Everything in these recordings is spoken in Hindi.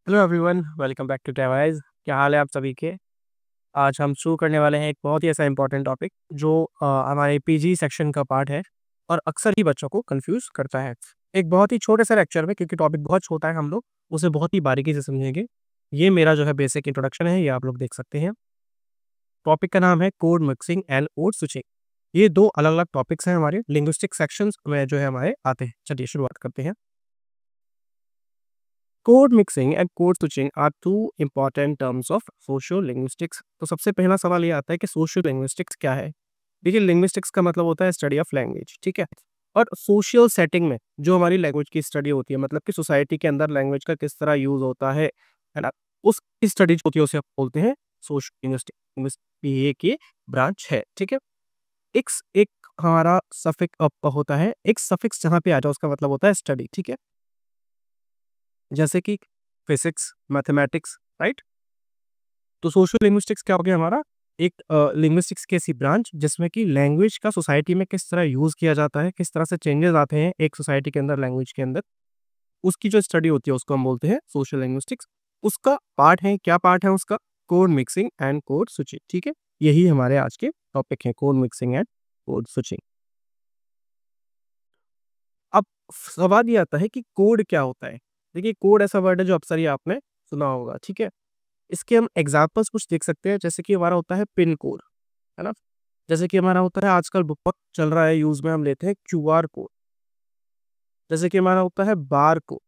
Hello everyone, welcome back to टेवाइज। क्या हाल है आप सभी के। आज हम शुरू करने वाले हैं एक बहुत ही ऐसा इंपॉर्टेंट टॉपिक जो हमारे पीजी सेक्शन का पार्ट है और अक्सर ही बच्चों को कंफ्यूज करता है। एक बहुत ही छोटे से लेक्चर में, क्योंकि टॉपिक बहुत छोटा है, हम लोग उसे बहुत ही बारीकी से समझेंगे। ये मेरा जो है बेसिक इंट्रोडक्शन है, ये आप लोग देख सकते हैं। टॉपिक का नाम है code mixing and code switching. ये दो अलग अलग टॉपिक्स हैं हमारे लिंग्विस्टिक सेक्शंस में जो है हमारे आते हैं। चलिए शुरुआत करते हैं। Code mixing and code switching are two important terms of sociolinguistics. तो सबसे पहला सवाल ये आता है कि सोशियो लिंग्विस्टिक्स क्या है। देखिए, लिंग्विस्टिक्स का मतलब होता है स्टडी ऑफ लैंग्वेज, ठीक है। और सोशल सेटिंग में जो हमारी लैंग्वेज की स्टडी होती है, मतलब कि सोसाइटी के अंदर लैंग्वेज का किस तरह यूज होता है ना, उसकी स्टडी जो होती है उसे हम बोलते हैं सोशियो लिंग्विस्टिक्स। ये की ब्रांच है, ठीक है। एक हमारा सफिक्स अप होता है, एक सफिक्स जहाँ पे आ जाए उसका मतलब होता है स्टडी, ठीक है। जैसे कि फिजिक्स, मैथमेटिक्स, राइट। तो सोशल लिंग्विस्टिक्स क्या हो गया हमारा, एक लिंग्विस्टिक्स की ऐसी ब्रांच जिसमें कि लैंग्वेज का सोसाइटी में किस तरह यूज किया जाता है, किस तरह से चेंजेस आते हैं एक सोसाइटी के अंदर लैंग्वेज के अंदर, उसकी जो स्टडी होती है उसको हम बोलते हैं सोशल लिंग्विस्टिक्स। उसका पार्ट है, क्या पार्ट है उसका, code mixing and code switching, ठीक है। यही हमारे आज के टॉपिक है, code mixing and code switching. अब सवाल ये आता है कि कोड क्या होता है। देखिए, कोड ऐसा वर्ड है जो अक्सर ही आपने सुना होगा, ठीक है। इसके हम एग्जाम्पल्स कुछ देख सकते हैं, जैसे कि हमारा होता है पिन कोड, है ना। जैसे कि हमारा होता है आजकल बहुत चल रहा है यूज में, हम लेते हैं क्यूआर कोड। जैसे कि हमारा होता है बार कोड।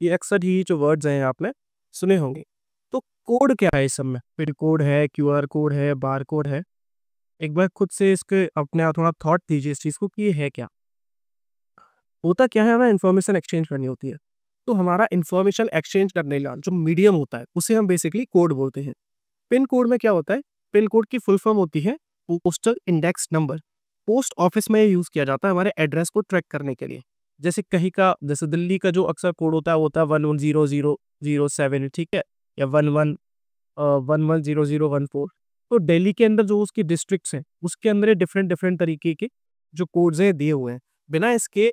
ये अक्सर ही जो वर्ड्स हैं आपने सुने होंगे। तो कोड क्या है इस सब में, पिन कोड है, क्यूआर कोड है, बार कोड है। एक बार खुद से इसके अपने आप थोड़ा थॉट दीजिए इस चीज को कि ये है क्या। होता क्या है, हमें इन्फॉर्मेशन एक्सचेंज करनी होती है। तो हमारा इन्फॉर्मेशन एक्सचेंज करने का जो मीडियम होता है उसे हम बेसिकली कोड बोलते हैं। पिन कोड में क्या होता है, पिन कोड की फुल फॉर्म होती है postal index number. Post office में यूज किया जाता है हमारे एड्रेस को ट्रैक करने के लिए। जैसे कहीं का, जैसे दिल्ली का जो अक्सर कोड होता है वो होता है 110007, ठीक है, या 110014। तो दिल्ली के अंदर जो उसकी डिस्ट्रिक्ट्स हैं उसके अंदर डिफरेंट डिफरेंट तरीके के जो कोड्स हैं दिए हुए हैं। बिना इसके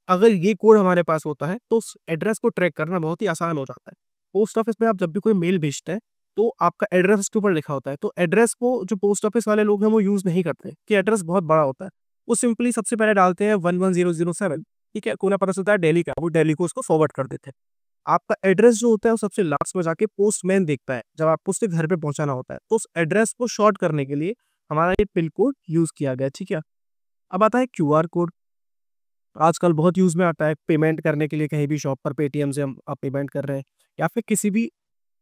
अगर ये कोड हमारे पास होता है तो उस एड्रेस को ट्रैक करना बहुत ही आसान हो जाता है। पोस्ट ऑफिस में आप जब भी कोई मेल भेजते हैं तो आपका एड्रेस उसके ऊपर लिखा होता है। तो एड्रेस को जो पोस्ट ऑफिस वाले लोग हैं वो यूज नहीं करते कि एड्रेस बहुत बड़ा होता है। वो सिंपली सबसे पहले डालते हैं 11007, ठीक है। कोना पता चलता है दिल्ली का, वो दिल्ली को उसको फॉरवर्ड कर देते हैं। आपका एड्रेस जो होता है वो सबसे लास्ट में जाके पोस्टमैन देखता है जब आपको उसके घर पे पहुंचाना होता है। तो उस एड्रेस को शॉर्ट करने के लिए हमारा ये पिन कोड यूज किया गया, ठीक है। अब आता है क्यूआर कोड। आजकल बहुत यूज में आता है पेमेंट करने के लिए, कहीं भी शॉप पर पेटीएम से हम आप पेमेंट कर रहे हैं, या फिर किसी भी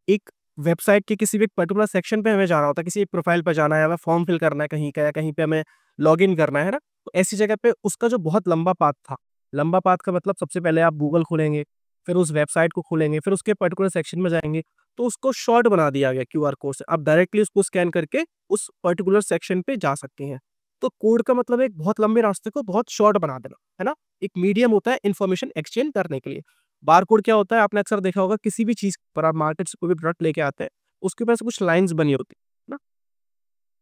एक वेबसाइट के किसी भी एक पर्टिकुलर सेक्शन पे हमें जाना होता है, किसी एक प्रोफाइल पर जाना है, हमें फॉर्म फिल करना है कहीं का, या कहीं पे हमें लॉग इन करना है ना। तो ऐसी जगह पे उसका जो बहुत लंबा पाथ था, लंबा पाथ का मतलब सबसे पहले आप गूगल खोलेंगे, फिर उस वेबसाइट को खोलेंगे, फिर उसके पर्टिकुलर सेक्शन में जाएंगे, तो उसको शॉर्ट बना दिया गया क्यूआर कोड से। आप डायरेक्टली उसको स्कैन करके उस पर्टिकुलर सेक्शन पे जा सकते हैं। तो कोड का मतलब एक बहुत लंबे रास्ते को बहुत शॉर्ट बना देना, है ना। एक मीडियम होता है इन्फॉर्मेशन एक्सचेंज करने के लिए। बारकोड क्या होता है, आपने अक्सर देखा होगा, किसी भी चीज पर आप मार्केट से कोई भी प्रोडक्ट लेके आते हैं, उसके पास कुछ लाइंस बनी होती है ना,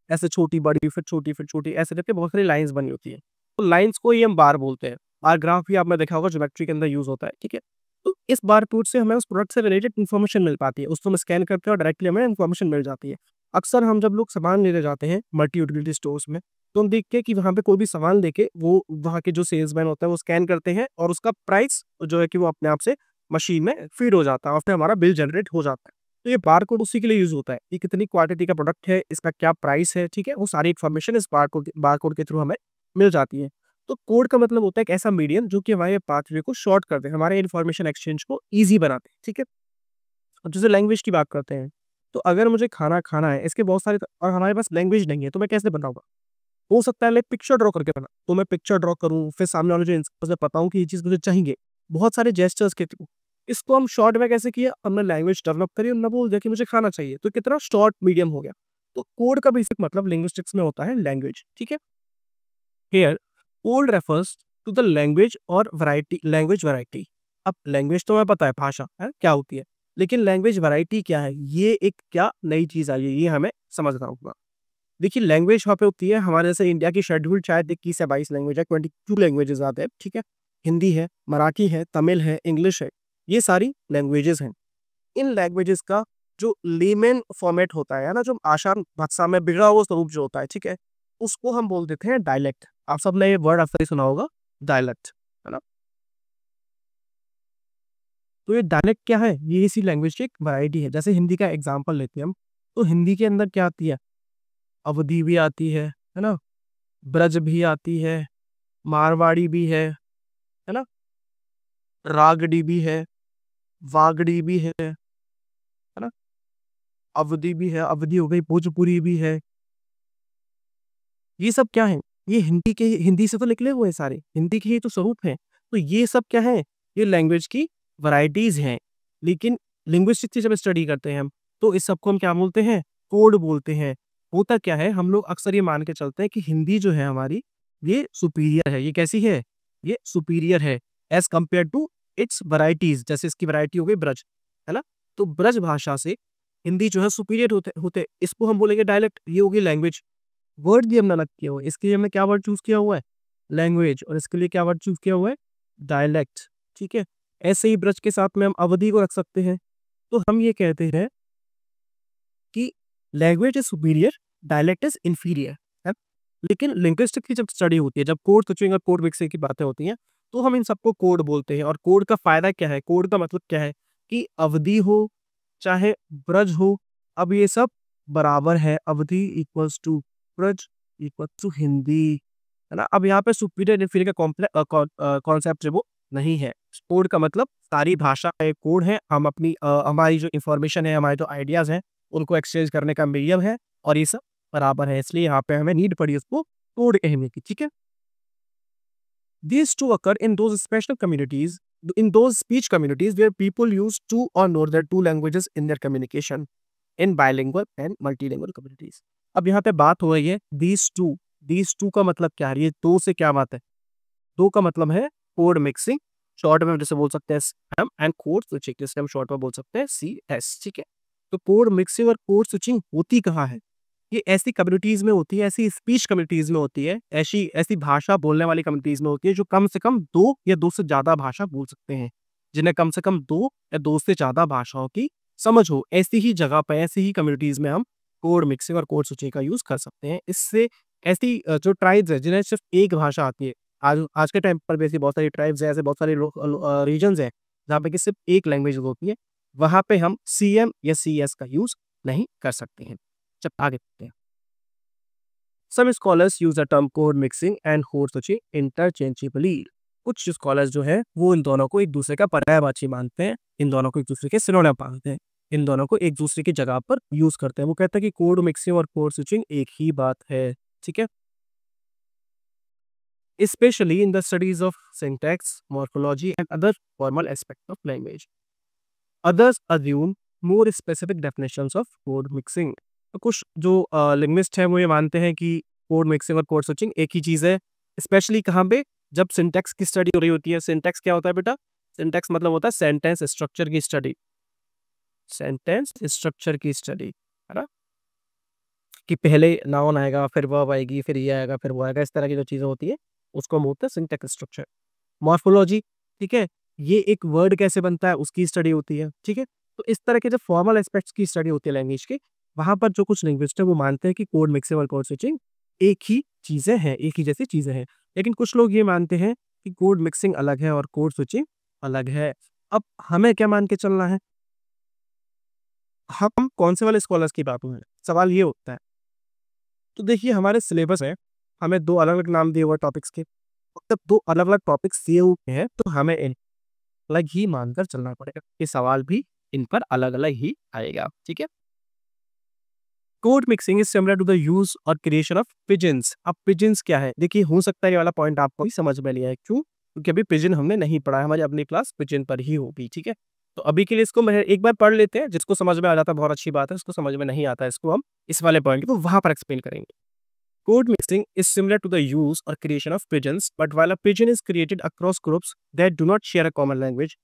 ऐसे छोटी बड़ी फिर छोटी फिर छोटी, ऐसे करके बहुत सारी लाइंस बनी होती है। तो लाइंस को ही हम बार बोलते हैं। बार ग्राफ भी आपने देखा होगा ज्योमेट्री के अंदर यूज होता है, ठीक है। तो इस बार कोड से हमें उस प्रोडक्ट से रिलेटेड इन्फॉर्मेशन मिल पाती है, उसको हम स्कैन करते हैं और डायरेक्टली हमें इन्फॉर्मेशन मिल जाती है। अक्सर हम जब लोग सामान लेने जाते हैं मल्टी यूटिलिटी स्टोर्स में, तो हम देखते हैं कि वहाँ पे कोई भी सामान देके वो वहाँ के जो सेल्समैन होता है वो स्कैन करते हैं और उसका प्राइस जो है कि वो अपने आप से मशीन में फीड हो जाता है और फिर हमारा बिल जनरेट हो जाता है। तो ये बारकोड उसी के लिए यूज होता है कि कितनी क्वांटिटी का प्रोडक्ट है, इसका क्या प्राइस है, ठीक है। वो सारी इन्फॉर्मेशन इस बारकोड के थ्रू हमें मिल जाती है। तो कोड का मतलब होता है एक ऐसा मीडियम जो कि हमारे पाथवे को शॉर्ट कर दे, हमारे इन्फॉर्मेशन एक्सचेंज को ईजी बनाते हैं, ठीक है। अब जैसे लैंग्वेज की बात करते हैं, तो अगर मुझे खाना खाना है, इसके बहुत सारे और हमारे पास लैंग्वेज नहीं है, तो मैं कैसे बनाऊंगा। हो सकता है लाइक पिक्चर ड्रॉ करके बना, तो मैं पिक्चर ड्रॉ करूँ, फिर सामने वाले जो इंसान बताऊं कि ये चीज़ मुझे चाहिए, बहुत सारे जेस्चर्स के थ्रू। इसको हम शॉर्ट में कैसे किया, हमने लैंग्वेज डेवलप करी और ना बोल दिया कि मुझे खाना चाहिए, तो कितना शॉर्ट मीडियम हो गया। तो कोड का बेसिक मतलब लिंग्विस्टिक्स में होता है लैंग्वेज, ठीक है। Here code refers to the language और वैरायटी, लैंग्वेज वैरायटी। अब लैंग्वेज तो हमें पता है भाषा है क्या होती है, लेकिन लैंग्वेज वैरायटी क्या है, ये एक क्या नई चीज आई है, ये हमें समझना होगा। देखिए, लैंग्वेज वहाँ पे होती है हमारे जैसे इंडिया की शेड्यूल्ड शायद 21 या 22 लैंग्वेज है, 22 लैंग्वेजेस आते हैं, ठीक है। हिंदी है, मराठी है, तमिल है, इंग्लिश है, ये सारी लैंग्वेजेस हैं। इन लैंग्वेजेस का जो लेमन फॉर्मेट होता है ना, जो आसान भाषा में बिगड़ा हुआ स्वरूप जो होता है, ठीक है, उसको हम बोल देते हैं डायलेक्ट। आप सबने ये वर्ड अक्सर ही सुना होगा, डायलेक्ट, है ना। तो ये डायलेक्ट क्या है? ये इसी लैंग्वेज की एक वैरायटी है। जैसे हिंदी का एग्जांपल लेते हैं हम, तो हिंदी के अंदर क्या आती है? अवधी भी आती है ना, ब्रज भी आती है, मारवाड़ी भी है ना, रागड़ी भी है, वागड़ी भी है ना, अवधी भी है, अवधी हो गई, भोजपुरी भी है। ये सब क्या है? ये हिंदी से तो निकले हुए हैं सारे, हिंदी के ही तो स्वरूप हैं। तो ये सब क्या है? ये लैंग्वेज की वैरायटीज हैं। लेकिन लिंग्विस्टिक्स की जब स्टडी करते हैं हम, तो इस सबको हम क्या बोलते हैं? कोड बोलते हैं। होता क्या है, हम लोग अक्सर ये मान के चलते हैं कि हिंदी जो है हमारी, ये सुपीरियर है। ये कैसी है? ये सुपीरियर है as compare to its varieties. जैसे इसकी वैरायटी हो गई ब्रज, है ना, तो ब्रज भाषा से हिंदी जो है सुपीरियर होते होते इसको हम बोलेंगे डायलेक्ट। ये होगी लैंग्वेज। वर्ड भी हमने अलग किया हुआ है। इसके लिए हमने क्या वर्ड चूज किया हुआ है? लैंग्वेज। और इसके लिए क्या वर्ड चूज किया हुआ है? डायलेक्ट। ठीक है। ऐसे ही ब्रज के साथ में हम अवधि को रख सकते हैं। तो हम ये कहते हैं कि language is superior, dialect is inferior, है। लेकिन लिंग्विस्टिक्स की जब स्टडी होती है, जब कोड स्विचिंग और कोड मिक्सिंग की बातें होती हैं, तो हम इन सबको कोड बोलते हैं। और कोड का फायदा क्या है? कोड का मतलब क्या है? कि अवधि हो चाहे ब्रज हो, अब ये सब बराबर है। Awadhi equals to Braj equal to Hindi, है ना। अब यहाँ पे सुपीरियर इंफीरियर का कॉन्सेप्ट जो वो नहीं है। कोड का मतलब सारी भाषा का एक कोड है। हम अपनी हमारी जो इंफॉर्मेशन है, हमारे जो आइडियाज हैं, उनको एक्सचेंज करने का मीडियम है। और ये सब बराबर है, इसलिए यहाँ पे हमें नीड पड़ी उसको कोड कहने की। ठीक है। These two occur in those special communities, in those speech communities where people use two or more than two languages in their communication, in bilingual and multilingual communities. अब यहाँ पे बात हो रही है these two का मतलब क्या है? ये दो से क्या बात है? दो का मतलब है कोड मिक्सिंग, शॉर्ट में जैसे बोल सकते हैं SAM, एंड कोड स्विचिंग, जिसे हम शॉर्ट में बोल सकते हैं CS। ठीक है। तो कोड मिक्सिंग और कोड स्विचिंग होती कहाँ है? ये ऐसी कम्युनिटीज में होती है, ऐसी स्पीच कम्युनिटीज में होती है, ऐसी ऐसी भाषा बोलने वाली कम्युनिटीज में होती है, जो कम से कम दो या दो से ज्यादा भाषा बोल सकते हैं, जिन्हें कम से कम दो या दो से ज्यादा भाषाओं की समझ हो। ऐसी ही जगह पर, ऐसी ही कम्युनिटीज में हम कोड मिक्सिंग और कोड स्विचिंग का यूज कर सकते हैं। इससे ऐसी जो ट्राइब्स है जिन्हें सिर्फ एक भाषा आती है, आज आज के टाइम पर भी ऐसी बहुत सारी ट्राइब्स है, ऐसे बहुत सारे रीजन्स है जहाँ पे कि सिर्फ एक लैंग्वेज होती है, वहां पे हम CM या CS का यूज नहीं कर सकते हैं। जब आगे बढ़ते हैं, Some scholars use the term code mixing and code switching interchangeably. कुछ स्कॉलर्स जो है वो इन दोनों को एक दूसरे का पर्यायवाची मानते हैं, इन दोनों को एक दूसरे के सिनोनिम मानते हैं, इन दोनों को एक दूसरे की जगह पर यूज करते हैं। वो कहते हैं कि कोड मिक्सिंग और कोड स्विचिंग एक ही बात है। ठीक है। Especially in the studies of syntax, morphology and other formal aspects of language. Others assume more specific definitions of code mixing. तो कुछ जो लिंग्विस्ट हैं वो ये मानते हैं कि कोड मिक्सिंग और कोड स्विचिंग एक ही चीज़ है। स्पेशली कहाँ पे? जब सिंटैक्स की स्टडी हो रही होती है। सिंटैक्स क्या होता है बेटा? सिंटैक्स मतलब होता है सेंटेंस स्ट्रक्चर की स्टडी, सेंटेंस स्ट्रक्चर की स्टडी, है ना, कि पहले नाउन आएगा, फिर वर्ब आएगी, फिर ये आएगा, फिर वो आएगा, इस तरह की जो चीज़ें होती है उसको हम बोलते हैं सिंटैक्स स्ट्रक्चर। मॉर्फोलॉजी, ठीक है, ये एक वर्ड कैसे बनता है उसकी स्टडी होती है। ठीक है। तो इस तरह के जो फॉर्मल एस्पेक्ट्स की स्टडी होती है लैंग्वेज की, वहां पर जो कुछ लिंग्विस्ट है वो मानते हैं कि कोड मिक्सिंग और कोड स्विचिंग एक ही चीजें हैं, एक ही जैसी चीजें हैं। लेकिन कुछ लोग ये मानते हैं कि कोड मिक्सिंग अलग है और कोड स्विचिंग अलग है। अब हमें क्या मान के चलना है? हम कौन से वाले स्कॉलर्स की बात में हैं? सवाल ये होता है। तो देखिए, हमारे सिलेबस है, हमें दो अलग अलग नाम दिए हुए टॉपिक्स के। जब दो अलग अलग टॉपिक्स दिए हुए हैं तो हमें अलग ही मानकर चलना पड़ेगा। ये सवाल भी इन पर अलग अलग ही आएगा। ठीक है। Code mixing is similar to the use और क्रिएशन ऑफ पिजन्स। अब पिजन्स क्या है? देखिए, हो सकता है ये वाला पॉइंट आपको भी समझ में लिया है। क्यों? क्योंकि अभी पिजन हमने नहीं पढ़ा है, हमारी अपनी क्लास पिजन पर ही होगी। ठीक है। तो अभी के लिए इसको मैं एक बार पढ़ लेते हैं, जिसको समझ में आ जाता है बहुत अच्छी बात है, इसको समझ में नहीं आता है इसको हम इस वाले पॉइंट को वहां पर एक्सप्लेन करेंगे। Code mixing is similar to the use or creation of pigeons, but while a pigeon is created across groups that do not share a common language,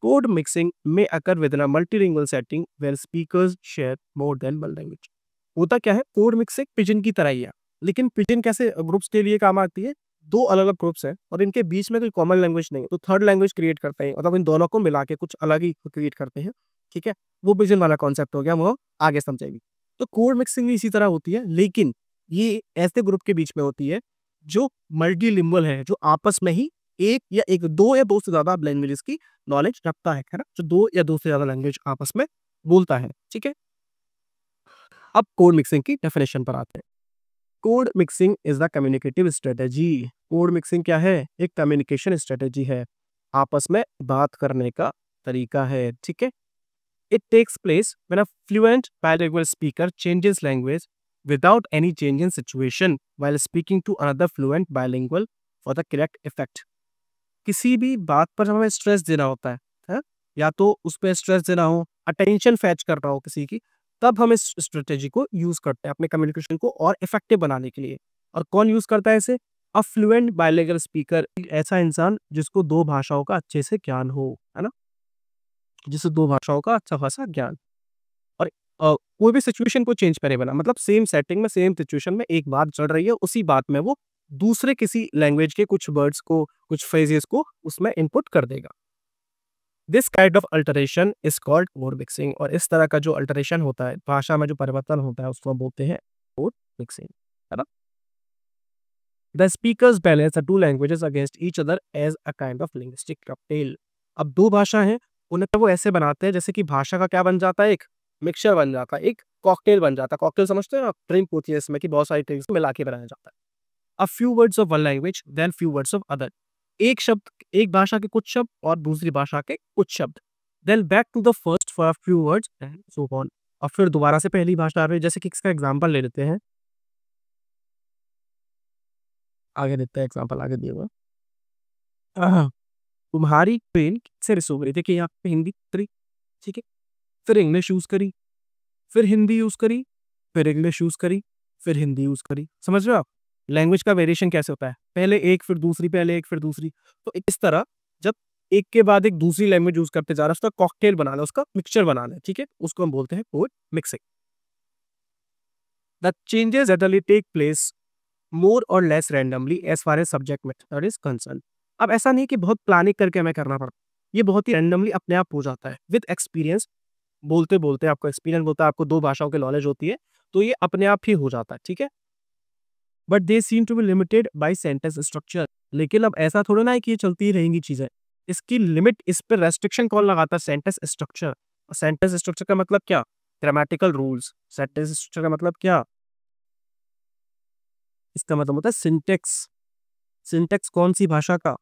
code mixing may occur within a multilingual setting where speakers share more than one language. होता क्या है? कोड मिक्सिंग पिजन की तरह ही है, लेकिन पिजन कैसे ग्रुप्स के लिए काम आती है? दो अलग अलग ग्रुप्स हैं और इनके बीच में कोई कॉमन लैंग्वेज नहीं है, तो थर्ड लैंग्वेज क्रिएट करते हैं, मतलब इन दोनों को मिला के कुछ अलग ही क्रिएट करते हैं। ठीक है, वो विजन वाला कॉन्सेप्ट हो गया, वो आगे समझेंगे। तो कोड मिक्सिंग भी इसी तरह होती है, लेकिन ये ऐसे ग्रुप के बीच में होती है जो मल्टीलिंगुअल है, जो आपस में ही एक या एक दो या दो से ज्यादा लैंग्वेजेस की नॉलेज रखता है ना, जो दो या दो से ज्यादा लैंग्वेज आपस में बोलता है। ठीक है, अब कोड मिक्सिंग की डेफिनेशन पर आते हैं। Code mixing is the communicative strategy. Code mixing क्या है? एक कम्युनिकेशन स्ट्रेटेजी है, आपस में बात करने का तरीका है। ठीक है, it takes place when a fluent bilingual speaker changes language without any change in situation while speaking to another fluent bilingual for the correct effect। किसी भी बात पर हमें स्ट्रेस देना होता है? या तो उस पर स्ट्रेस देना हो, अटेंशन फैच करना हो किसी की, तब हम इस स्ट्रेटेजी को यूज करते हैं अपने कम्युनिकेशन को और इफेक्टिव बनाने के लिए। और कौन यूज करता है इसे? अ फ्लुएंट बाइलिंगुअल स्पीकर, ऐसा इंसान जिसको दो भाषाओं का अच्छे से ज्ञान हो, है ना, जिसे दो भाषाओं का अच्छा खासा ज्ञान। और कोई भी सिचुएशन को चेंज करे बना, मतलब सेम सेटिंग में, सेम सिचुएशन में एक बात चल रही है, उसी बात में वो दूसरे किसी लैंग्वेज के कुछ वर्ड्स को, कुछ फ्रेजेस को उसमें इनपुट कर देगा। This kind of alteration is called code mixing. और इस तरह का जो अल्टरेशन होता है, भाषा में जो परिवर्तन होता है, उसको हम बोलते हैं कोड मिक्सिंग, है ना। The speakers balance the two languages against each other as a kind of linguistic cocktail. अब दो भाषा है, उन्हें वो ऐसे बनाते हैं जैसे कि भाषा का क्या बन जाता है, एक मिक्सचर बन जाता है, एक कॉकटेल बन जाता है। कॉकटेल समझते हैं आप? ड्रिंक होती है इसमें कि बहुत सारी ड्रिंक्स मिला के बनाया जाता है। A few words of one language then few words of other. एक शब्द, एक भाषा के कुछ शब्द और दूसरी भाषा के कुछ शब्द। Then back to the first for a few words and so on. और फिर दोबारा से पहली भाषा आ रही है। जैसे कि इसका एग्जांपल ले लेते हैं, आगे देते हैं एग्जांपल, आगे दिया हुआ। आह, तुम्हारी ट्रेन से सो गई। देखिए यहाँ पे हिंदी करी, ठीक है, फिर इंग्लिश यूज करी, फिर हिंदी यूज करी, फिर इंग्लिश यूज करी, फिर हिंदी यूज करी। समझ रहे हो आप लैंग्वेज का वेरिएशन कैसे होता है? पहले एक फिर दूसरी, पहले एक फिर दूसरी। तो इस तरह जब एक के बाद एक दूसरी लैंग्वेज यूज करते जा रहा है, उसका कॉकटेल बनाना, उसका मिक्सचर बनाना है, ठीक है, उसको हम बोलते हैं code mixing. The changes generally take place more or less randomly as far as subject matter is concern. अब ऐसा नहीं कि बहुत प्लानिंग करके हमें करना पड़ता, ये बहुत ही रैंडमली अपने आप हो जाता है विद एक्सपीरियंस। बोलते बोलते आपको एक्सपीरियंस होता है, आपको दो भाषाओं की नॉलेज होती है, तो ये अपने आप ही हो जाता है। ठीक है, but they seem to be limited by sentence structure. लेकिन अब ऐसा थोड़ा ना है कि ये चलती ही रहेंगी चीजें, इसकी लिमिट, इस पर रेस्ट्रिक्शन कौन लगाता है? Sentence structure. सेंटेंस स्ट्रक्चर का मतलब क्या? Grammatical rules. सेंटेंस स्ट्रक्चर का मतलब क्या? इसका मतलब होता है सिंटेक्स। सिंटेक्स कौन सी भाषा का?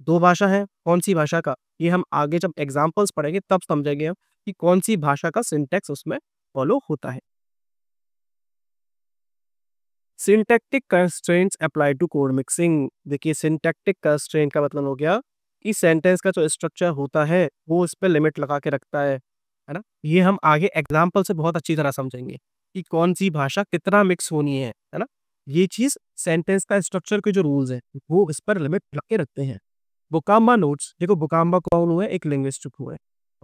दो भाषा है, कौन सी भाषा का? ये हम आगे जब एग्जाम्पल्स पढ़ेंगे तब समझेंगे हम कि कौन सी भाषा का सिंटेक्स उसमें फॉलो होता है। Syntactic constraints apply to code mixing. देखिए सिंटैक्टिक कंस्ट्रेंट का मतलब हो गया कि सेंटेंस का जो स्ट्रक्चर होता है वो इस पे लिमिट लगा के रखता है ना। ये हम आगे एग्जाम्पल से बहुत अच्छी तरह समझेंगे कि कौन सी भाषा कितना मिक्स होनी है ना। ये चीज सेंटेंस का स्ट्रक्चर के जो रूल्स है वो इस पर लिमिट लगा के रखते हैं। बुकाम्बा नोट्स, देखो बुकाम्बा कौन हुआ है? एक लिंग्विस्टिक हुआ है।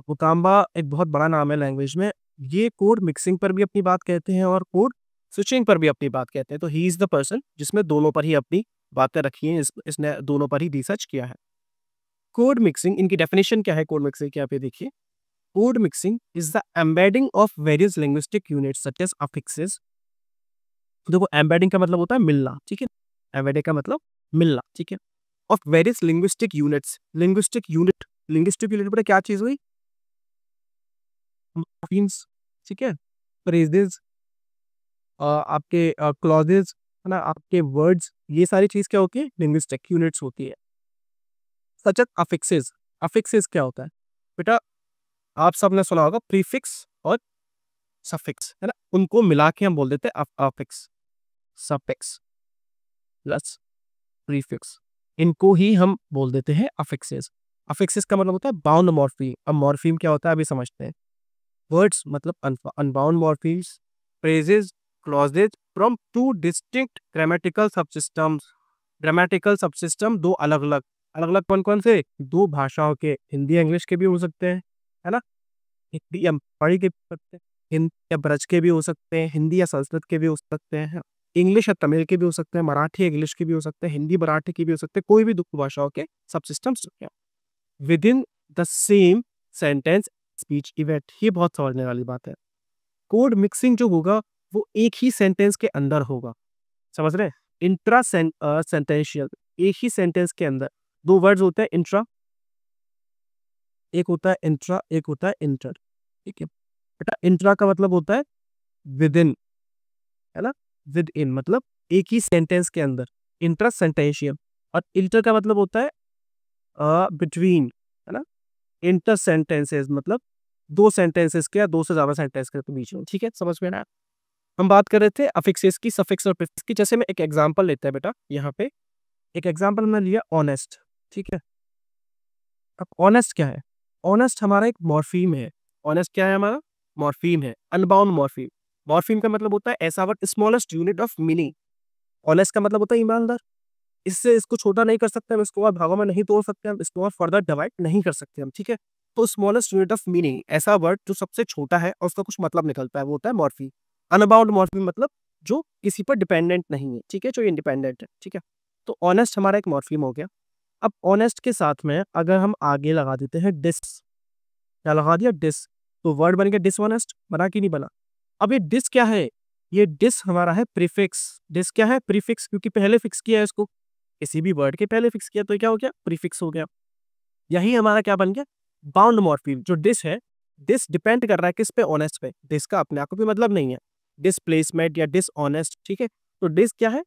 बुकाम्बा एक बहुत बड़ा नाम है लैंग्वेज में। ये कोड मिक्सिंग पर भी अपनी बात कहते हैं और कोड स्विचिंग पर भी अपनी बात कहते हैं। तो ही इज द पर्सन जिसमें दोनों पर ही अपनी बातें रखी हैं, इसने दोनों पर ही रिसर्च किया है। कोड मिक्सिंग, इनकी डेफिनेशन क्या है कोड मिक्सिंग की? आप ये देखिए, code mixing is the embedding of various linguistic units such as affixes. देखो एम्बेडिंग का मतलब होता है मिलना, ठीक है, एम्बेडिंग का मतलब मिलना, ठीक है, of various linguistic units. Linguistic unit, linguistic unit पता क्या चीज हुई? मॉर्फीम्स, ठीक है, फ्रेजेस, आपके क्लॉजेज, है ना, आपके वर्ड्स, ये सारी चीज क्या होती है? लिंग्विस्टिक यूनिट्स होती है। सच एज अफिक्सेस। अफिक्सेस क्या होता है बेटा? आप सबने सुना होगा प्रीफिक्स और सफिक्स, है ना, उनको मिला के हम बोल देते हैं अफिक्स। सफिक्स प्लस प्रीफिक्स, इनको ही हम बोल देते हैं अफिक्सेस। अफिक्सेस का मतलब होता है बाउंड मॉर्फीम। अब मॉर्फीम क्या होता है अभी समझते हैं। वर्ड्स मतलब unbound morphemes, phrases, clauses from two distinct grammatical subsystems। grammatical subsystem दो अलग अलग, अलग अलग कौन कौन से? दो भाषाओं के, हिंदी इंग्लिश के भी हो सकते हैं, है ना, हिंदी या पहाड़ी के भी हो सकते हैं, हिंदी या ब्रज के भी हो सकते हैं, हिंदी या संस्कृत के भी हो सकते हैं, इंग्लिश या तमिल के भी हो सकते हैं, मराठी या इंग्लिश के भी हो सकते हैं, हिंदी मराठी के भी हो सकते हैं, कोई भी दो भाषाओं के subsystems with in the same sentence speech, event, ये बहुत समझने वाली बात है। कोड मिक्सिंग जो होगा वो एक ही सेंटेंस के अंदर होगा, समझ रहे हैं? इंट्रा सेंटेंशियल, एक ही सेंटेंस के अंदर दो वर्ड्स होते हैं इंट्रा, एक होता है इंट्रा, एक होता है इंटर, ठीक है बेटा। इंट्रा का मतलब होता है विद इन, है ना, विद इन मतलब एक ही सेंटेंस के अंदर, इंट्रा सेंटेंशियल। और इंटर का मतलब होता है बिटवीन, है ना, इंटर सेंटेंसेस मतलब दो सेंटेंसेस के या दो से ज्यादा सेंटेंस के बीच में, ठीक है, समझ में ना। हम बात कर रहे थे अफिक्सेस की, सफिक्स और प्रीफिक्स की। जैसे मैं एक एग्जांपल लेते हैं बेटा, यहाँ पे एक एग्जांपल मैं लिया ऑनेस्ट, ठीक है। अब ऑनेस्ट क्या है? ऑनेस्ट हमारा एक मॉर्फीम है। ऑनेस्ट क्या है हमारा? मॉर्फीम है, अनबाउंड मॉर्फीम। मॉर्फीम का मतलब होता है ऐसा word, smallest unit of meaning. Honest का मतलब होता है ईमानदार। इससे इसको छोटा नहीं कर सकते हम, इसको और भागों में नहीं तोड़ सकते हम, इसको और फर्दर डिवाइड नहीं कर सकते हम, ठीक है। तो स्मॉलेस्ट यूनिट ऑफ मीनिंग, ऐसा वर्ड जो सबसे छोटा है और उसका कुछ मतलब निकलता है, वो होता है मॉर्फी। अनबाउंड मॉर्फी मतलब जो किसी पर डिपेंडेंट नहीं है, ठीक है, जो इंडिपेंडेंट है, ठीक है। तो ऑनेस्ट हमारा एक मॉर्फीम हो गया। अब ऑनेस्ट के साथ में अगर हम आगे लगा देते हैं डिस, क्या लगा दिया? डिस, तो वर्ड बन गया डिसऑनेस्ट। बना कि नहीं बना? अब ये डिस क्या है? ये डिस हमारा है प्रीफिक्स। डिस क्या है? प्रीफिक्स, क्योंकि पहले फिक्स किया है इसको, किसी भी वर्ड के पहले फिक्स किया तो क्या हो गया? प्रीफिक्स हो गया। यही हमारा क्या बन गया? Bound morpheme. जो डिस है, डिस डिपेंड कर रहा है किस पे? ऑनेस्ट पे। डिस का अपने आप को भी मतलब नहीं है, डिसप्लेसमेंट या डिसऑनेस्ट, ठीक है। तो डिस क्या है?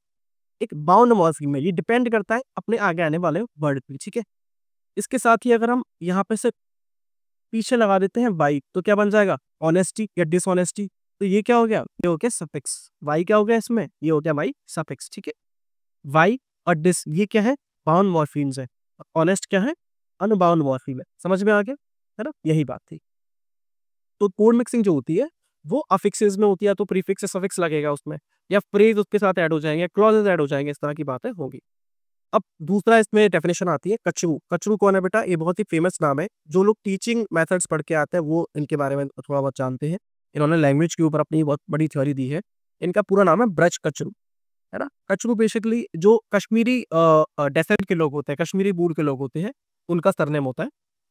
एक बाउंड मॉर्फीम है, ये डिपेंड करता है अपने आगे आने वाले वर्ड पे, ठीक है। इसके साथ ही अगर हम यहाँ पे से पीछे लगा देते हैं वाई, तो क्या बन जाएगा? ऑनेस्टी या डिसऑनेस्टी। तो ये क्या हो गया? ये हो गया सफिक्स। वाई क्या हो गया इसमें? ये हो गया वाई सफिक्स, ठीक है। वाई और डिस ये क्या है? बाउंड मॉर्फीम्स है। ऑनेस्ट क्या है? अनबाउंड मॉर्फीम है। समझ में आ गया, है ना? यही बात थी। तो कोड मिक्सिंग जो होती है वो अफिक्सेस में होती है, तो प्रीफिक्स से सफिक्स लगेगा उसमें, या फ्रेज उसके साथ ऐड हो जाएंगे, क्लॉजेस ऐड हो जाएंगे, इस तरह की बातें होगी। अब दूसरा इसमें डेफिनेशन आती है कचरू। कचरू कौन है बेटा? ये बहुत ही फेमस नाम है। जो लोग टीचिंग मेथड्स पढ़ के आते हैं वो इनके बारे में थोड़ा बहुत जानते हैं। इन्होंने लैंग्वेज के ऊपर अपनी बहुत बड़ी थ्योरी दी है। इनका पूरा नाम है ब्रज कचरू, है ना। कचरू बेसिकली जो कश्मीरी डेसर्ट के लोग होते हैं, कश्मीरी बूढ़ के लोग होते हैं, उनका सरनेम होता है।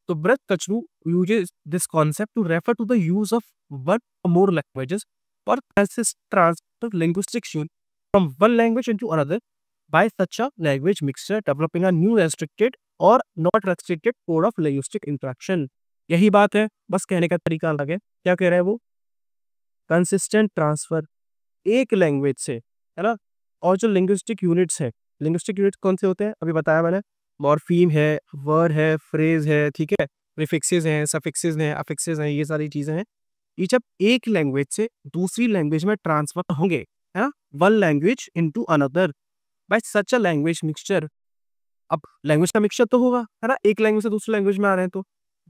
तो Braj Kachru uses this concept to refer to the use of one or more languages or consist transfer linguistic unit from one language into another by such a language mixture developing a new restricted or not restricted code of linguistic interaction। यही बात है, बस कहने का तरीका अलग है। क्या कह रहा है वो? कंसिस्टेंट ट्रांसफर एक लैंग्वेज से, है ना। और जो लिंग्विस्टिक यूनिट्स है, लिंग्विस्टिक यूनिट्स कौन से होते हैं? अभी बताया मैंने, मॉर्फीम है, वर्ड है, फ्रेज है, ठीक है, प्रीफिक्सेस हैं, सफिक्सेस हैं, अफिक्सेस हैं, ये सारी चीजें हैं। ये जब एक लैंग्वेज से दूसरी लैंग्वेज में ट्रांसफर होंगे, है ना, one language into another by such a language mixture. अब लैंग्वेज का मिक्सचर तो होगा, है ना, एक लैंग्वेज से दूसरी लैंग्वेज में आ रहे हैं, तो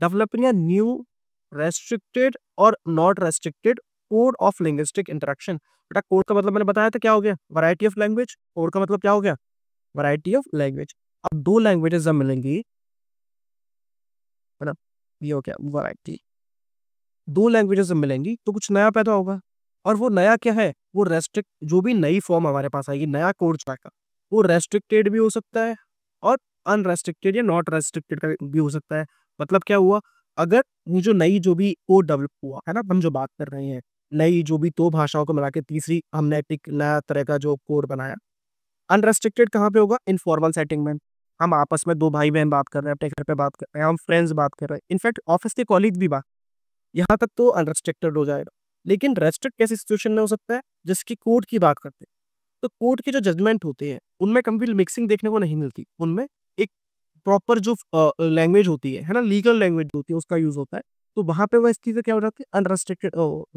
डेवलपिंग अ न्यू रेस्ट्रिक्टेड और not restricted code of linguistic interaction. बेटा कोड का मतलब मैंने बताया था क्या हो गया? Variety of language. कोड का मतलब क्या हो गया? Variety of language. अब दो लैंग्वेजेस जब मिलेंगी, है ना, ये हो गया वैरायटी। दो लैंग्वेजेस जब मिलेंगी तो कुछ नया पैदा होगा, और वो नया क्या है? वो रेस्ट्रिक्ट, जो भी नई फॉर्म हमारे पास आएगी, नया कोड का, वो रेस्ट्रिक्टेड भी हो सकता है और अनरेस्ट्रिक्टेड या नॉट रेस्ट्रिक्टेड का भी हो सकता है। मतलब क्या हुआ? अगर ये जो नई जो भी कोड डेवलप हुआ है ना, हम जो बात कर रहे हैं, नई जो भी दो भाषाओं को मिला के तीसरी हमने एक नया तरह का जो कोड बनाया, अनरेस्ट्रिक्टेड कहाँ पे होगा? इनफॉर्मल सेटिंग में। हम आपस में दो भाई बहन बात कर रहे हैं, अपने घर पे बात कर रहे हैं, हम फ्रेंड्स बात कर रहे हैं, इनफैक्ट ऑफिस के कॉलीग भी बात, यहाँ तक तो अनरेस्ट्रिक्टेड हो जाएगा। लेकिन रेस्ट्रिक्ट कैसी सिचुएशन में हो सकता है? जिसकी कोर्ट की बात करते हैं, तो कोर्ट के जो जजमेंट होते हैं उनमें कभी मिक्सिंग देखने को नहीं मिलती। उनमें एक प्रॉपर जो लैंग्वेज होती है ना, लीगल लैंग्वेज होती है, उसका यूज होता है। तो वहां पे वह इस चीजें क्या हो जाती है? अनरेस्ट्रिक्टेड,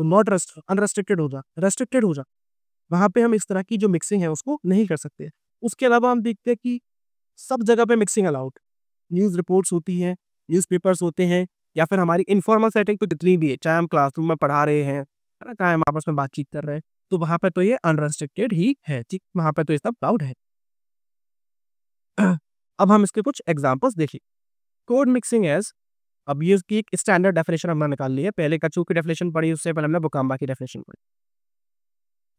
नॉट अनरेस्ट्रिक्टेड हो जा, रेस्ट्रिक्टेड हो जा। वहां पे हम इस तरह की जो मिक्सिंग है उसको नहीं कर सकते। उसके अलावा हम देखते हैं कि सब जगह पे मिक्सिंग अलाउड। न्यूज़ रिपोर्ट्स होती हैं, न्यूज़पेपर्स होते हैं, या फिर हमारी इनफॉर्मल सेटिंग तो जितनी भी है, चाहे हम क्लासरूम में पढ़ा रहे हैं, है ना, चाहे हम आपस में बातचीत कर रहे हैं, तो वहाँ पे तो ये अनरेस्ट्रिक्टेड ही है, ठीक, वहाँ पे तो ये सब अलाउड है। अब हम इसके कुछ एग्जांपल्स देखिए। कोड मिक्सिंग एज, अब ये इसकी एक स्टैंडर्ड डेफिनेशन हमने निकाल ली है। पहले कचू की डेफिनेशन पढ़ी, उससे पहले हमने बुकाम्बा की डेफिनेशन पढ़ी।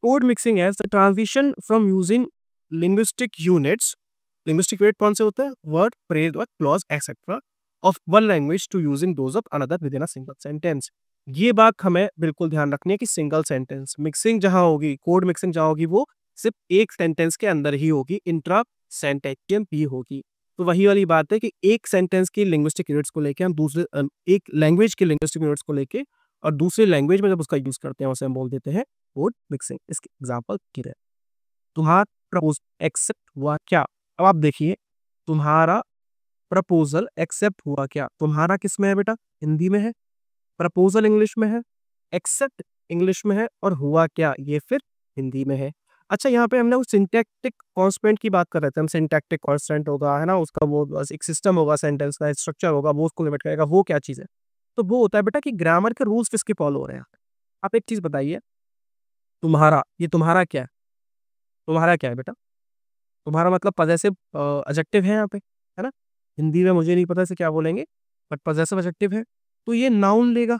Code mixing as the transition from using linguistic units, linguistic unit कौन से होते हैं? वर्ड, फ्रेज और clause etcetera, of one language to using those of another within a single sentence. ये बात हमें बिल्कुल ध्यान रखनी है कि सिंगल सेंटेंस मिक्सिंग जहां होगी, कोड मिक्सिंग जहां होगी, वो सिर्फ एक सेंटेंस के अंदर ही होगी, इंट्रा सेंटेंशियल भी होगी। तो वही वाली बात है कि एक सेंटेंस की लिंग्विस्टिक यूनिट्स को लेके हम दूसरे एक लैंग्वेज की लिंग्विस्टिक यूनिट्स को लेके और दूसरे लैंग्वेज में जब उसका यूज करते हैं उसे हम बोल देते हैं कोड मिक्सिंग। इसके एग्जांपल क्या है? तुम्हारा प्रपोजल एक्सेप्ट हुआ क्या? अब आप देखिए, तुम्हारा प्रपोजल एक्सेप्ट हुआ क्या? तुम्हारा किस में है बेटा? हिंदी में है। प्रपोजल इंग्लिश में है, एक्सेप्ट इंग्लिश में है, और हुआ क्या ये फिर हिंदी में है। अच्छा, यहाँ पे हमने वो सिंटैक्टिक कांस्टेंट की बात कर रहे थे। हम सिंटैक्टिक कांस्टेंट होगा, है ना, उसका वो एक सिस्टम होगा, सेंटेंस का स्ट्रक्चर होगा, वो उसको लिमिट करेगा। वो क्या चीज़ है? तो वो होता है बेटा कि ग्रामर के रूल्स किसके फॉलो हो रहे हैं। आप एक चीज़ बताइए, तुम्हारा, ये तुम्हारा क्या है? तुम्हारा क्या है बेटा? तुम्हारा मतलब पजेसिव एडजेक्टिव है यहाँ पे, है ना? हिंदी में मुझे नहीं पता इसे क्या बोलेंगे, बट पजेसिव एडजेक्टिव है, तो ये नाउन लेगा,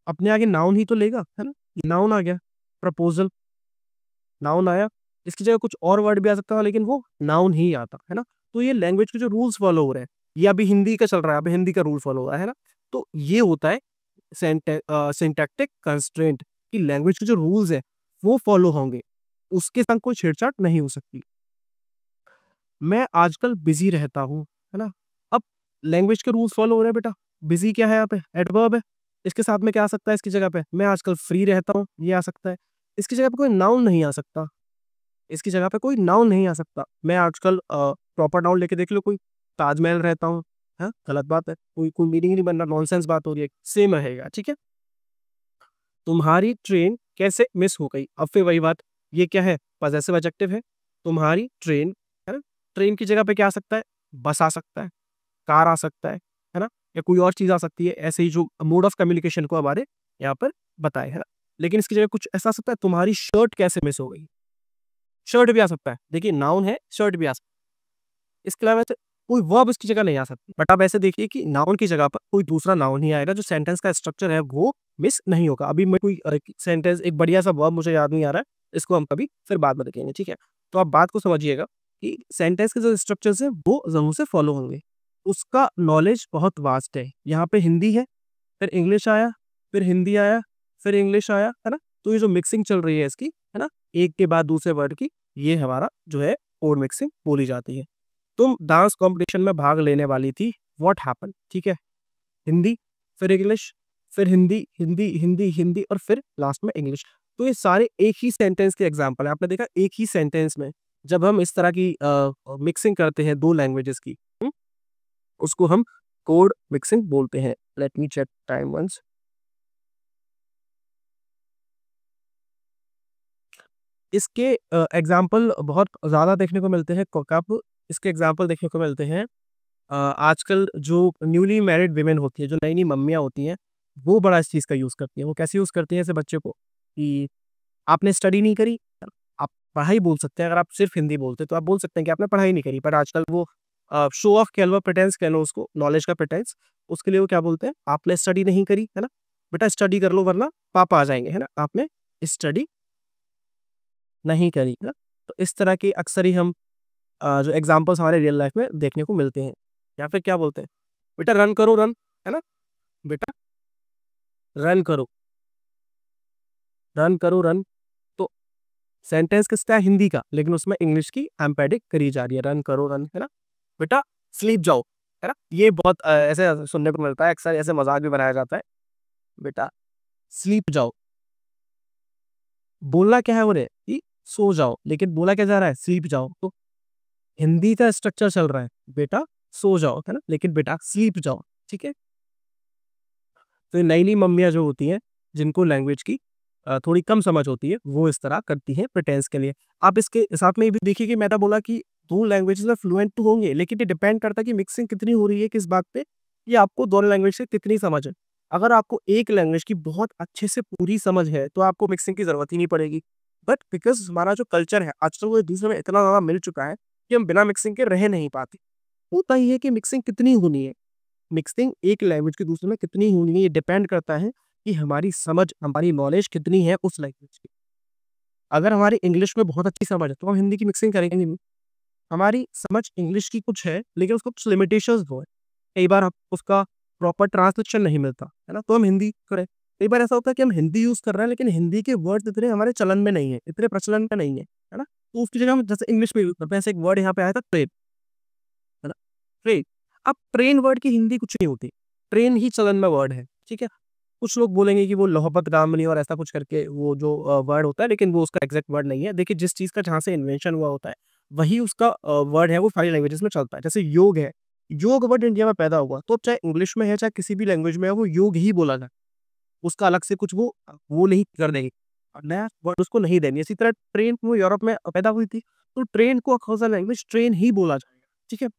अपने आगे नाउन ही तो लेगा, है ना? नाउन आ गया, प्रपोजल नाउन आया। इसकी जगह कुछ और वर्ड भी आ सकता है, लेकिन वो नाउन ही आता है ना। तो ये लैंग्वेज के जो रूल्स फॉलो हो रहे हैं, ये अभी हिंदी का चल रहा है, अभी हिंदी का रूल फॉलो हो रहा है ना। तो ये होता है सिंटैक्टिक कंस्ट्रेंट, कि लैंग्वेज के जो रूल्स है वो फॉलो होंगे, उसके संग कोई छेड़छाड़ नहीं हो सकती। मैं आजकल बिजी रहता हूँ, है ना। अब लैंग्वेज के रूल्स फॉलो हो रहे हैं बेटा। बिजी क्या है यहाँ पे? एडवर्ब है। इसके साथ में क्या आ सकता है? इसकी जगह पे मैं आजकल फ्री रहता हूँ, ये आ सकता है। इसकी जगह पे कोई नाउन नहीं आ सकता, इसकी जगह पे कोई नाउन नहीं आ सकता। मैं आजकल प्रॉपर नाउन लेके देख लो, कोई ताजमहल रहता हूँ, हाँ, गलत बात है, कोई कोई मीनिंग नहीं बन रहा, नॉनसेंस बात हो रही है, सेम रहेगा, ठीक है। तुम्हारी ट्रेन कैसे मिस हो गई? अब फिर वही बात, ये क्या है? पजेसिव एडजेक्टिव है। तुम्हारी ट्रेन, है ना। ट्रेन की जगह पे क्या आ सकता है? बस आ सकता है, कार आ सकता है ना, या कोई और चीज आ सकती है। ऐसे ही जो मोड ऑफ कम्युनिकेशन को हमारे यहाँ पर बताए, है ना। लेकिन इसकी जगह कुछ ऐसा आ सकता है, तुम्हारी शर्ट कैसे मिस हो गई? शर्ट भी आ सकता है, देखिए नाउन है, शर्ट भी आ सकता है। इसके अलावा वैसे कोई वर्ब इसकी जगह नहीं आ सकती। बट आप ऐसे देखिए कि नाउन की जगह पर कोई दूसरा नाउन ही आएगा, जो सेंटेंस का स्ट्रक्चर है वो मिस नहीं होगा। अभी मैं कोई सेंटेंस, एक बढ़िया सा वर्ब मुझे याद नहीं आ रहा है, इसको हम कभी फिर बाद में देखेंगे, ठीक है। तो आप बात को समझिएगा कि सेंटेंस के जो स्ट्रक्चर्स है वो जरूर से फॉलो होंगे। उसका नॉलेज बहुत वास्ट है। यहाँ पे हिंदी है, फिर इंग्लिश आया, फिर हिंदी आया, फिर इंग्लिश आया, है ना। तो ये जो मिक्सिंग चल रही है इसकी, है ना, एक के बाद दूसरे वर्ड की, ये हमारा जो है कोड मिक्सिंग बोली जाती है। तुम डांस कंपटीशन में भाग लेने वाली थी, व्हाट हैपन, ठीक है। हिंदी, फिर इंग्लिश, फिर हिंदी, हिंदी, हिंदी, हिंदी, और फिर लास्ट में इंग्लिश। तो ये सारे एक ही सेंटेंस के एग्जांपल है। आपने देखा, एक ही सेंटेंस में जब हम इस तरह की मिक्सिंग करते हैं दो लैंग्वेजेस की, उसको हम कोड मिक्सिंग बोलते हैं। Let me check time once. इसके एग्जाम्पल बहुत ज़्यादा देखने को मिलते हैं। कब इसके एग्जाम्पल देखने को मिलते हैं? आजकल जो न्यूली मैरिड विमेन होती है, जो नई नई मम्मियाँ होती हैं, वो बड़ा इस चीज़ का यूज़ करती हैं। वो कैसे यूज़ करती हैं ऐसे बच्चे को, कि आपने स्टडी नहीं करी, आप पढ़ाई बोल सकते हैं। अगर आप सिर्फ हिंदी बोलते तो आप बोल सकते हैं कि आपने पढ़ाई नहीं करी, पर आजकल वो शो ऑफ कह लो, प्रिटेंस कह लो उसको, नॉलेज का प्रिटेंस, उसके लिए वो क्या बोलते हैं? आपने स्टडी नहीं करी, है ना। बेटा स्टडी कर लो वरना पापा आ जाएंगे, है ना। आपने स्टडी नहीं करी ना। तो इस तरह के अक्सर ही हम जो एग्जांपल्स हमारे रियल लाइफ में देखने को मिलते हैं। या फिर क्या बोलते हैं? बेटा रन करो, रन, है ना। बेटा रन करो, रन करो, रन। तो सेंटेंस किसका है? हिंदी का, लेकिन उसमें इंग्लिश की एम्पेडिक करी जा रही है, रन करो, रन, है ना। बेटा स्लीप जाओ, है ना। ये बहुत ऐसे सुनने को मिलता है, अक्सर ऐसे मजाक भी बनाया जाता है। बेटा स्लीप जाओ, बोलना क्या है उन्हें कि सो जाओ, लेकिन बोला क्या जा रहा है? स्लीप जाओ। तो हिंदी का स्ट्रक्चर चल रहा है, बेटा सो जाओ, है ना, लेकिन बेटा स्लीप जाओ, ठीक है। तो ये नई नई मम्मियाँ जो होती हैं, जिनको लैंग्वेज की थोड़ी कम समझ होती है, वो इस तरह करती हैं प्रिटेंस के लिए। आप इसके साथ में ये भी देखिए कि मैंने बोला कि दो लैंग्वेजेस में फ्लुएंट तो होंगे, लेकिन ये डिपेंड करता है कि मिक्सिंग कितनी हो रही है, किस बात पे, ये आपको दोनों लैंग्वेज से कितनी समझ है। अगर आपको एक लैंग्वेज की बहुत अच्छे से पूरी समझ है, तो आपको मिक्सिंग की जरूरत ही नहीं पड़ेगी। बट बिकॉज हमारा जो कल्चर है आजकल, वो एक दूसरे में इतना ज़्यादा मिल चुका है कि हम बिना मिक्सिंग के रह नहीं पाते। होता ही है कि मिक्सिंग कितनी होनी है, मिक्सिंग एक लैंग्वेज के दूसरे में कितनी होनी है, ये डिपेंड करता है कि हमारी समझ, हमारी नॉलेज कितनी है उस लैंग्वेज की। अगर हमारी इंग्लिश में बहुत अच्छी समझ है, तो हम हिंदी की मिक्सिंग करेंगे नहीं। हमारी समझ इंग्लिश की कुछ है, लेकिन उसको कुछ लिमिटेशंस दो है। कई बार आपको उसका प्रॉपर ट्रांसलेशन नहीं मिलता, है ना? तो हम हिंदी करें। कई बार ऐसा होता है कि हम हिंदी यूज़ कर रहे हैं, लेकिन हिंदी के वर्ड्स इतने हमारे चलन में नहीं है, इतने प्रचलन में नहीं है ना? तो उसकी जगह हम जैसे इंग्लिश में यूज़ करते हैं, जैसे एक वर्ड यहाँ पे आया था ट्रेन, है ना? ट्रेन। अब ट्रेन वर्ड की हिंदी कुछ नहीं होती, ट्रेन ही चलन में वर्ड है, ठीक है? कुछ लोग बोलेंगे कि वो लोहपत गामिनी और ऐसा कुछ करके वो जो वर्ड होता है, लेकिन वो उसका एग्ज़ैक्ट वर्ड नहीं है। देखिए, जिस चीज़ का जहाँ से इन्वेंशन हुआ होता है, वही उसका वर्ड है, वो सारी लैंग्वेजेज़ में चलता है। जैसे योग है, योग वर्ड इंडिया में पैदा हुआ, तो चाहे इंग्लिश में है, चाहे किसी भी लैंग्वेज में है, वो योग ही बोला जाए। उसका अलग से कुछ वो नहीं कर देंगे, नया वर्ड उसको नहीं देंगे। इसी तरह ट्रेन वो यूरोप में पैदा हुई थी, तो ट्रेन को अक्सर लैंग्वेज ट्रेन ही बोला जाएगा, ठीक है?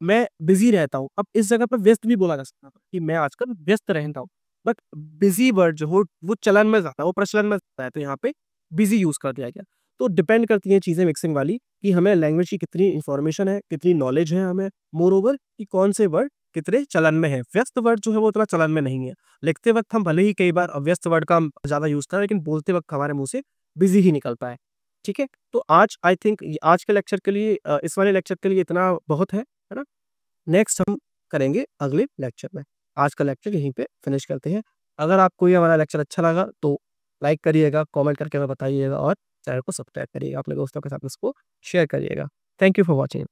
मैं बिज़ी रहता हूँ, अब इस जगह पे व्यस्त भी बोला जा सकता था कि मैं आजकल व्यस्त रहता हूँ। बट बिज़ी वर्ड जो हो वो चलन में ज़्यादा, वो प्रचलन में ज़्यादा है, तो यहाँ पे बिज़ी यूज़ कर दिया गया। तो डिपेंड करती हैं चीज़ें मिक्सिंग वाली कि हमें लैंग्वेज की कितनी इन्फॉर्मेशन है, कितनी नॉलेज है हमें, मोर ओवर कि कौन से वर्ड कितने चलन में है। व्यस्त वर्ड जो है वो उतना चलन में नहीं है। लिखते वक़्त हम भले ही कई बार अव्यस्त वर्ड का हम ज़्यादा यूज़ करें, लेकिन बोलते वक़्त हमारे मुँह से बिज़ी ही निकलता है। ठीक है? तो आज आई थिंक आज के लेक्चर के लिए इस वाले लेक्चर के लिए इतना बहुत है ना? नेक्स्ट हम करेंगे अगले लेक्चर में। आज का लेक्चर यहीं पे फिनिश करते हैं। अगर आपको ये हमारा लेक्चर अच्छा लगा तो लाइक करिएगा, कमेंट करके हमें बताइएगा और चैनल को सब्सक्राइब करिएगा। अपने दोस्तों के साथ इसको शेयर करिएगा। Thank you for watching.